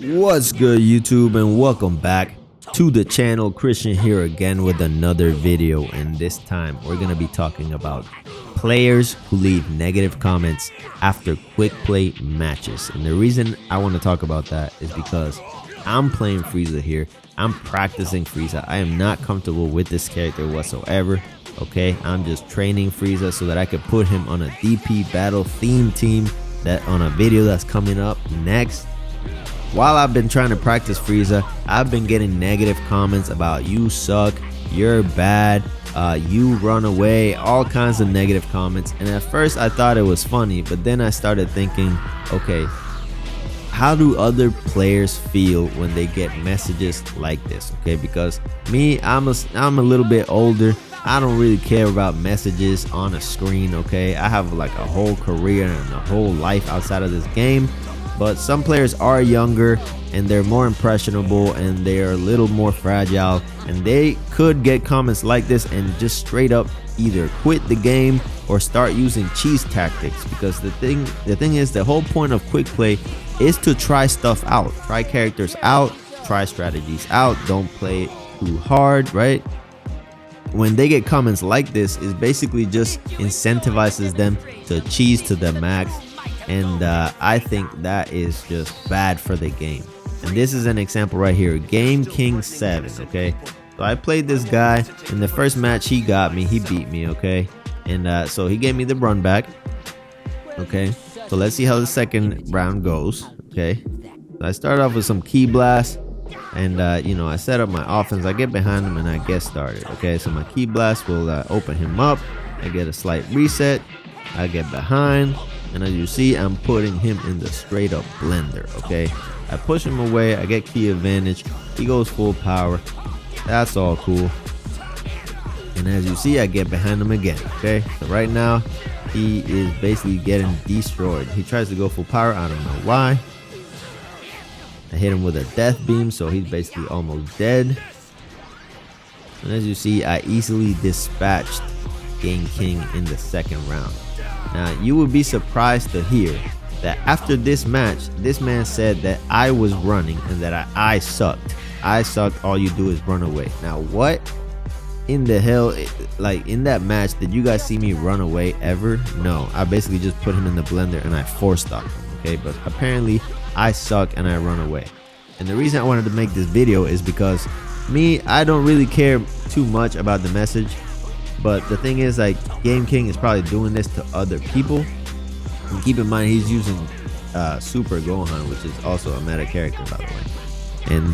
What's good, YouTube, and welcome back to the channel. Christian here again with another video, and this time we're gonna be talking about players who leave negative comments after quick play matches. And the reason I want to talk about that is because I'm playing Frieza here. I'm practicing Frieza. I am not comfortable with this character whatsoever. Okay, I'm just training Frieza so that I could put him on a DP battle theme team that on a video that's coming up next. While I've been trying to practice Frieza, I've been getting negative comments about you suck, you're bad, you run away, all kinds of negative comments. And at first I thought it was funny, but then I started thinking, okay, how do other players feel when they get messages like this? Okay, because me, I'm a little bit older. I don't really care about messages on a screen. Okay, I have like a whole career and a whole life outside of this game. But some players are younger and they're more impressionable and they're a little more fragile, and they could get comments like this and just straight up either quit the game or start using cheese tactics. Because the thing is, the whole point of quick play is to try stuff out, try characters out, try strategies out, don't play it too hard, right? When they get comments like this, it basically just incentivizes them to cheese to the max. And I think that is just bad for the game. And this is an example right here, Game King 7. Okay, so I played this guy in the first match. He got me, he beat me. Okay, and so he gave me the run back. Okay, so let's see how the second round goes. Okay, so I start off with some key blast, and you know, I set up my offense. I get behind him and I get started. Okay, so my key blast will open him up. I get a slight reset, I get behind, and as you see, I'm putting him in the straight up blender. Okay, I push him away, I get key advantage, he goes full power, that's all cool. And as you see, I get behind him again. Okay, so right now he is basically getting destroyed. He tries to go full power, I don't know why. I hit him with a death beam, so he's basically almost dead. And as you see, I easily dispatched Game King in the second round. Now, you would be surprised to hear that after this match, this man said that I was running and that I sucked. I sucked, all you do is run away. Now, what in the hell, like in that match, did you guys see me run away ever? No, I basically just put him in the blender and I force stopped him. Okay, but apparently I suck and I run away. And the reason I wanted to make this video is because me, I don't really care too much about the message. But the thing is, like, Game King is probably doing this to other people. And keep in mind, he's using Super Gohan, which is also a meta character, by the way. And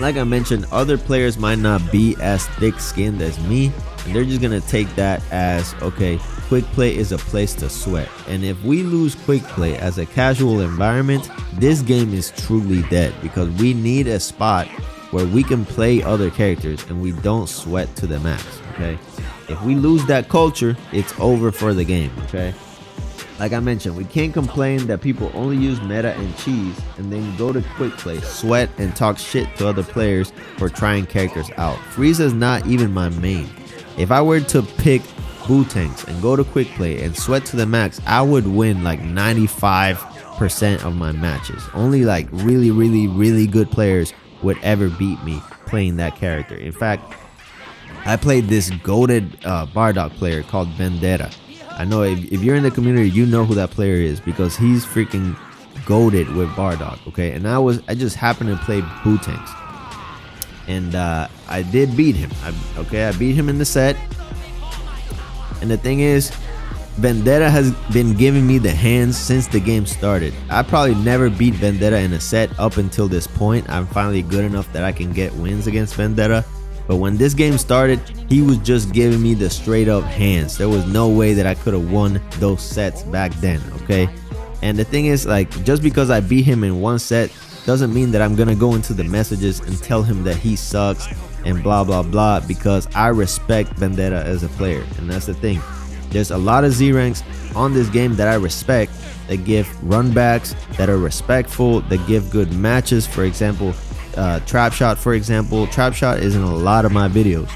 like I mentioned, other players might not be as thick-skinned as me, and they're just gonna take that as, okay, quick play is a place to sweat. And if we lose quick play as a casual environment, this game is truly dead, because we need a spot where we can play other characters and we don't sweat to the max. Okay, if we lose that culture, it's over for the game. Okay, like I mentioned, we can't complain that people only use meta and cheese and then go to quick play, sweat, and talk shit to other players for trying characters out. Frieza is not even my main. If I were to pick Boo-Tanks and go to quick play and sweat to the max, I would win like 95% of my matches. Only like really good players would ever beat me playing that character. In fact, I played this goated Bardock player called Vendetta. I know if you're in the community, you know who that player is, because he's freaking goated with Bardock. Okay, and I just happened to play Boo-Tanks, and I did beat him. I beat him in the set. And the thing is, Vendetta has been giving me the hands since the game started. I probably never beat Vendetta in a set up until this point. I'm finally good enough that I can get wins against Vendetta. But when this game started, he was just giving me the straight up hands. There was no way that I could have won those sets back then. Okay, and the thing is, like, just because I beat him in one set doesn't mean that I'm gonna go into the messages and tell him that he sucks and blah blah blah, because I respect Vendetta as a player. And that's the thing, there's a lot of Z ranks on this game that I respect, that give run backs, that are respectful, that give good matches. For example, Trap Shot, for example. Trap Shot is in a lot of my videos,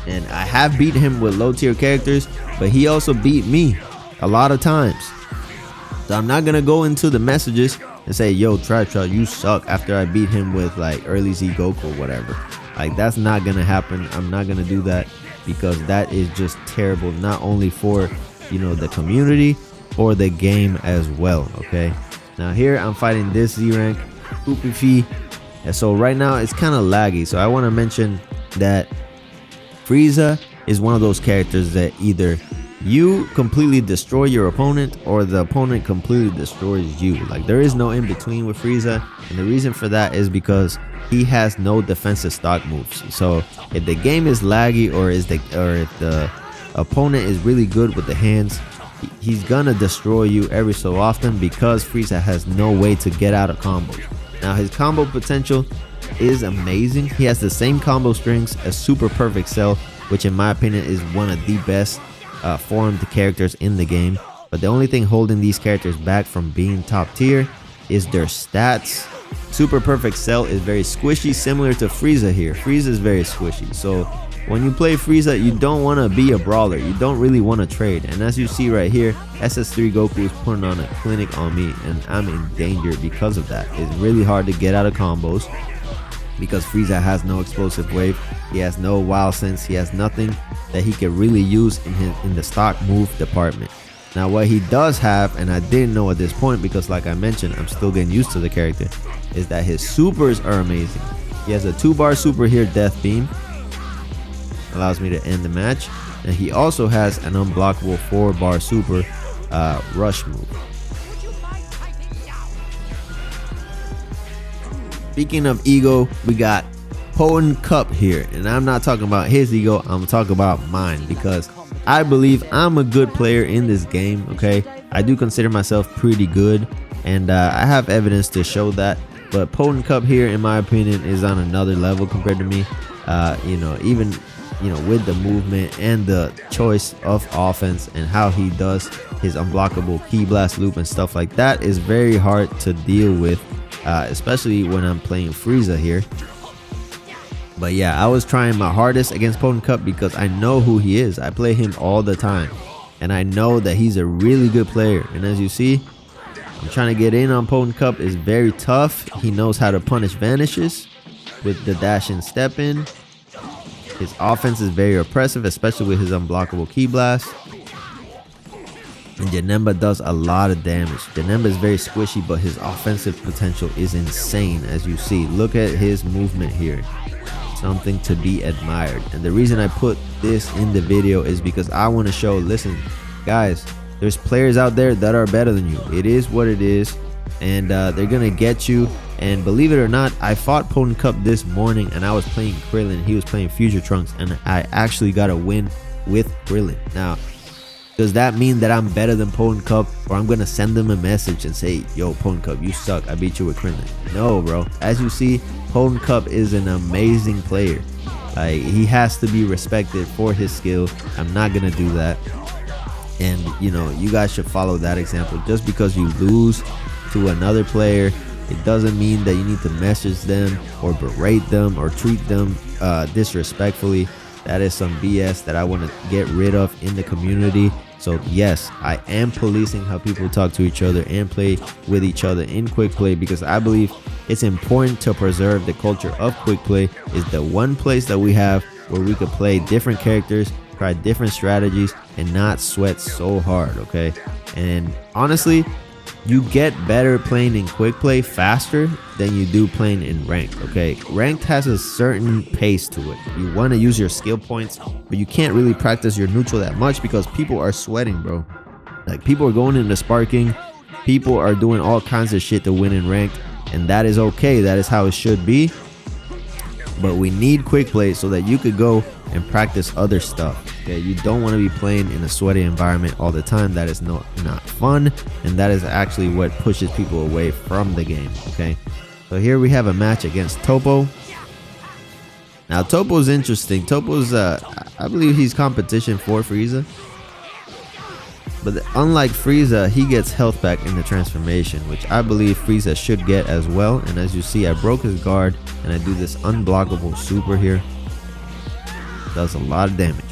and I have beat him with low tier characters, but he also beat me a lot of times. So I'm not gonna go into the messages and say, yo, Trash Truck, you suck, after I beat him with like early Z Goku or whatever. Like, that's not gonna happen. I'm not gonna do that, because that is just terrible, not only for, you know, the community or the game as well. Okay, now here I'm fighting this Z rank Upifi, and so right now it's kind of laggy. So I want to mention that Frieza is one of those characters that either you completely destroy your opponent or the opponent completely destroys you. Like, there is no in between with Frieza, and the reason for that is because he has no defensive stock moves. So if the game is laggy, or if the opponent is really good with the hands, he's gonna destroy you every so often, because Frieza has no way to get out of combos. Now, his combo potential is amazing. He has the same combo strings as Super Perfect Cell, which in my opinion is one of the best formed characters in the game. But the only thing holding these characters back from being top tier is their stats. Super Perfect Cell is very squishy, similar to Frieza here. Frieza is very squishy. So when you play Frieza, you don't want to be a brawler. You don't really want to trade. And as you see right here, SS3 Goku is putting on a clinic on me, and I'm in danger because of that. It's really hard to get out of combos because Frieza has no explosive wave. He has no wild sense. He has nothing that he can really use in the stock move department. Now, what he does have, and I didn't know at this point because like I mentioned, I'm still getting used to the character, is that his supers are amazing. He has a 2-bar super here, Death Beam, allows me to end the match, and he also has an unblockable 4-bar super rush move. Speaking of ego, we got Potent Cup here, and I'm not talking about his ego, I'm talking about mine, because I believe I'm a good player in this game. Okay, I do consider myself pretty good, and I have evidence to show that. But Potent Cup here, in my opinion, is on another level compared to me. Even with the movement and the choice of offense and how he does his unblockable Ki Blast loop and stuff like that is very hard to deal with, especially when I'm playing Frieza here. But yeah, I was trying my hardest against Potent Cup because I know who he is. I play him all the time, and I know that he's a really good player. And as you see, I'm trying to get in on Potent Cup. It's very tough. He knows how to punish vanishes with the dash and step in. His offense is very oppressive, especially with his unblockable Ki Blast. And Janemba does a lot of damage. Janemba is very squishy, but his offensive potential is insane, as you see. Look at his movement here. Something to be admired. And the reason I put this in the video is because I want to show, listen guys, there's players out there that are better than you. It is what it is, and they're gonna get you. And believe it or not, I fought Potent Cup this morning, and I was playing Krillin. He was playing Future Trunks, and I actually got a win with Krillin. Now, does that mean that I'm better than Potent Cup, or I'm gonna send them a message and say, yo, Potent Cup, you suck, I beat you with Krillin? No, bro. As you see, Potent Cup is an amazing player. He has to be respected for his skill. I'm not gonna do that. And you guys should follow that example. Just because you lose to another player, it doesn't mean that you need to message them or berate them or treat them disrespectfully. That is some BS that I want to get rid of in the community. So yes, I am policing how people talk to each other and play with each other in Quickplay, because I believe it's important to preserve the culture of Quickplay. It's the one place that we have where we could play different characters, try different strategies, and not sweat so hard. Okay, and honestly, you get better playing in Quickplay faster than you do playing in Ranked. Okay, Ranked has a certain pace to it. You want to use your skill points, but you can't really practice your neutral that much because people are sweating, bro. Like, people are going into sparking, people are doing all kinds of shit to win in Ranked, and that is okay. That is how it should be. But we need Quickplay so that you could go and practice other stuff. Okay, you don't want to be playing in a sweaty environment all the time. That is not fun, and that is actually what pushes people away from the game. Okay, so here we have a match against Topo. Now Topo's interesting. Topo's I believe he's competition for Frieza, but unlike Frieza, he gets health back in the transformation, which I believe Frieza should get as well. And as you see, I broke his guard and I do this unblockable super here. Does a lot of damage.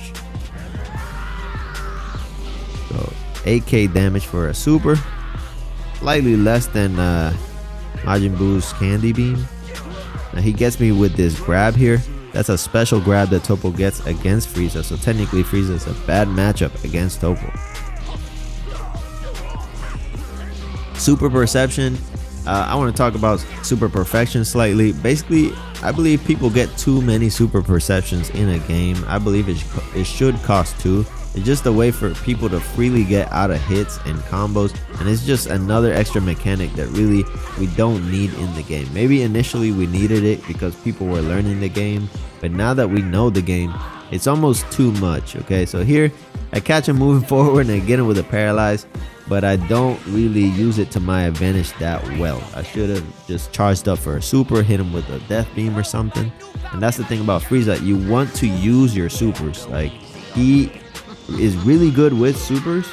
So 8k damage for a super, slightly less than Majin Buu's Candy Beam. Now he gets me with this grab here. That's a special grab that Toppo gets against Frieza. So technically Frieza is a bad matchup against Toppo. Super Perception. I want to talk about Super Perfection slightly. Basically, I believe people get too many Super Perceptions in a game. I believe it should cost 2. It's just a way for people to freely get out of hits and combos, and it's just another extra mechanic that really we don't need in the game. Maybe initially we needed it because people were learning the game, but now that we know the game, it's almost too much. Okay, so here I catch him moving forward and I get him with a paralyze, but I don't really use it to my advantage that well. I should have just charged up for a super, hit him with a death beam or something. And that's the thing about Frieza, you want to use your supers. Like, he is really good with supers,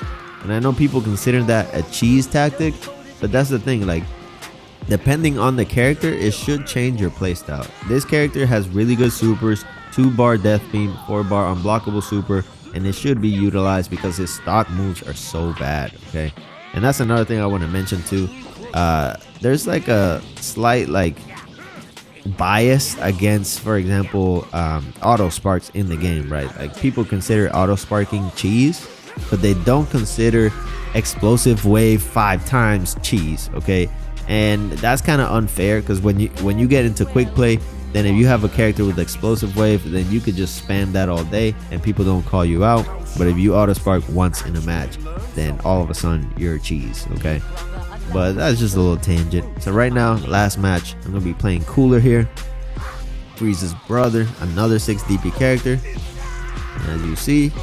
and I know people consider that a cheese tactic, but that's the thing, like, depending on the character, it should change your playstyle. This character has really good supers, 2-bar death beam, 4-bar unblockable super, and it should be utilized because his stock moves are so bad. Okay, and that's another thing I want to mention too. There's like a slight like bias against, for example, auto sparks in the game, right? Like, people consider auto sparking cheese, but they don't consider explosive wave 5 times cheese. Okay, and that's kind of unfair because when you get into quick play, then if you have a character with explosive wave, then you could just spam that all day and people don't call you out. But if you auto spark once in a match, then all of a sudden you're cheese. Okay, but that's just a little tangent. So right now, last match, I'm gonna be playing Cooler here, Frieza's brother, another 6 DP character. And as you see,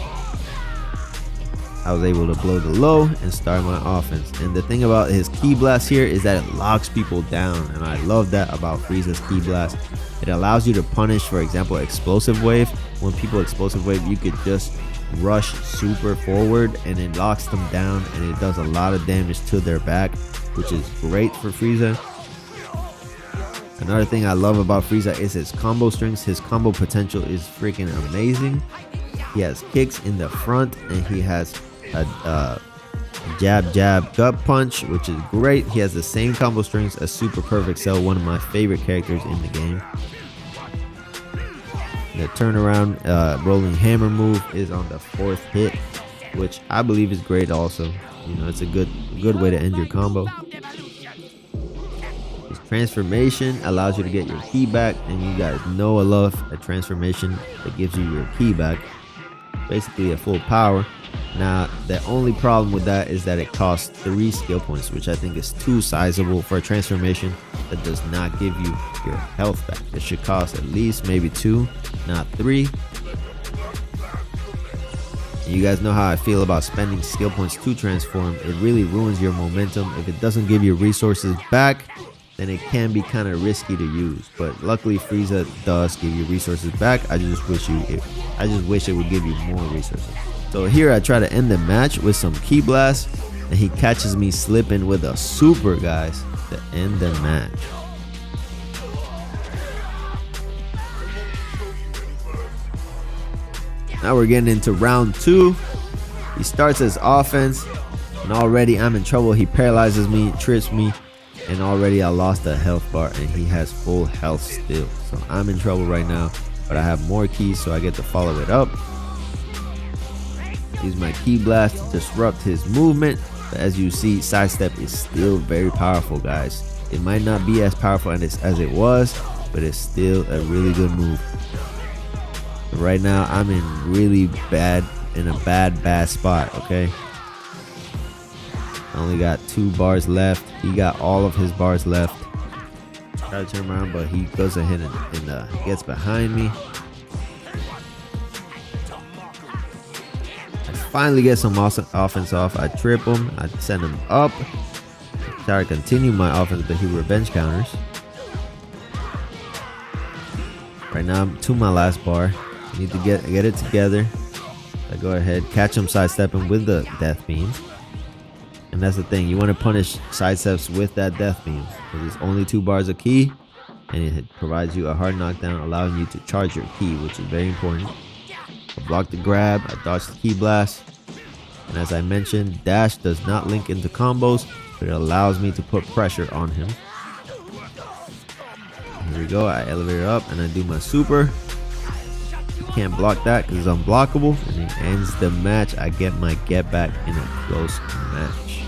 I was able to blow the low and start my offense. And the thing about his Ki Blast here is that it locks people down, and I love that about Frieza's Ki Blast. It allows you to punish, for example, explosive wave. When people explosive wave, you could just rush super forward and it locks them down, and it does a lot of damage to their back, which is great for Frieza. Another thing I love about Frieza is his combo strings. His combo potential is freaking amazing. He has kicks in the front, and he has a jab jab gut punch, which is great. He has the same combo strings as Super Perfect Cell, one of my favorite characters in the game. The turnaround rolling hammer move is on the 4th hit, which I believe is great also. You know, it's a good way to end your combo. His transformation allows you to get your ki back, and you guys know I love a transformation that gives you your ki back, basically a full power. Now the only problem with that is that it costs 3 skill points, which I think is too sizable for a transformation that does not give you your health back. It should cost at least maybe 2, not 3. You guys know how I feel about spending skill points to transform. It really ruins your momentum. If it doesn't give you resources back, then it can be kind of risky to use. But luckily Frieza does give you resources back. I just wish it would give you more resources. So here I try to end the match with some Ki Blast, and he catches me slipping with a super, guys, to end the match. Now we're getting into round 2. He starts his offense, and already I'm in trouble. He paralyzes me, trips me, and already I lost a health bar, and he has full health still. So I'm in trouble right now, but I have more keys, so I get to follow it up. Use my Ki Blast to disrupt his movement, but as you see, sidestep is still very powerful, guys. It might not be as powerful as it was, but it's still a really good move. But right now I'm in a bad spot. Okay, I only got 2 bars left. He got all of his bars left. Try to turn around, but he goes ahead and gets behind me. Finally get some awesome offense off. I trip him, I send him up, try to continue my offense, but he revenge counters. Right now I'm to my last bar. I need to get it together. I go ahead, catch him sidestepping with the death beam. And that's the thing, you want to punish sidesteps with that death beam, because it's only 2 bars of ki, and it provides you a hard knockdown, allowing you to charge your ki, which is very important. I block the grab, I dodge the Ki Blast, and as I mentioned, dash does not link into combos, but it allows me to put pressure on him. Here we go. I elevate her up and I do my super. Can't block that because it's unblockable, and it ends the match. I get my get back in a close match.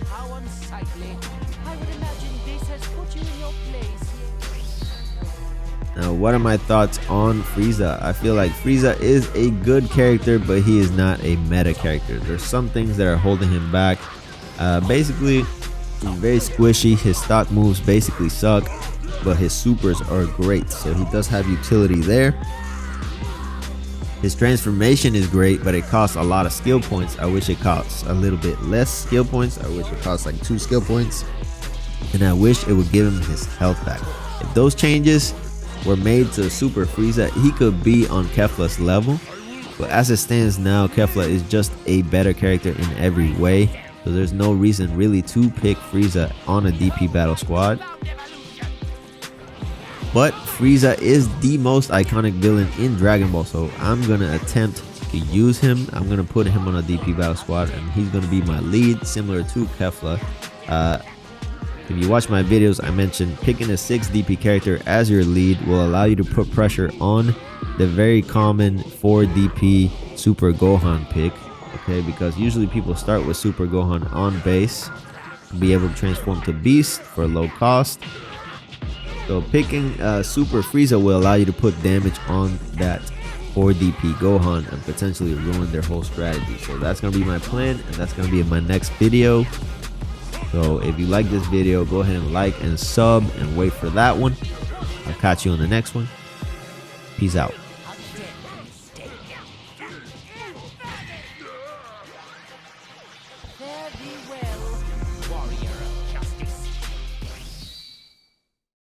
How unsightly. I would imagine this has put you in your place. Now, what are my thoughts on Frieza? I feel like Frieza is a good character, but he is not a meta character. There's some things that are holding him back. Basically, he's very squishy. His stock moves basically suck, but his supers are great, so he does have utility there. His transformation is great, but it costs a lot of skill points. I wish it costs a little bit less skill points. I wish it costs like 2 skill points, and I wish it would give him his health back. If those changes were made to Super Frieza, he could be on Kefla's level, but as it stands now, Kefla is just a better character in every way, so there's no reason really to pick Frieza on a DP battle squad. But Frieza is the most iconic villain in Dragon Ball, so I'm gonna attempt to use him. I'm gonna put him on a DP battle squad, and he's gonna be my lead, similar to Kefla. If you watch my videos, I mentioned picking a 6 DP character as your lead will allow you to put pressure on the very common 4 DP Super Gohan pick. Okay, because usually people start with Super Gohan on base to be able to transform to Beast for low cost. So picking Super Frieza will allow you to put damage on that 4 DP Gohan and potentially ruin their whole strategy. So that's going to be my plan, and that's going to be in my next video. So if you like this video, go ahead and like and sub and wait for that one. I'll catch you on the next one. Peace out.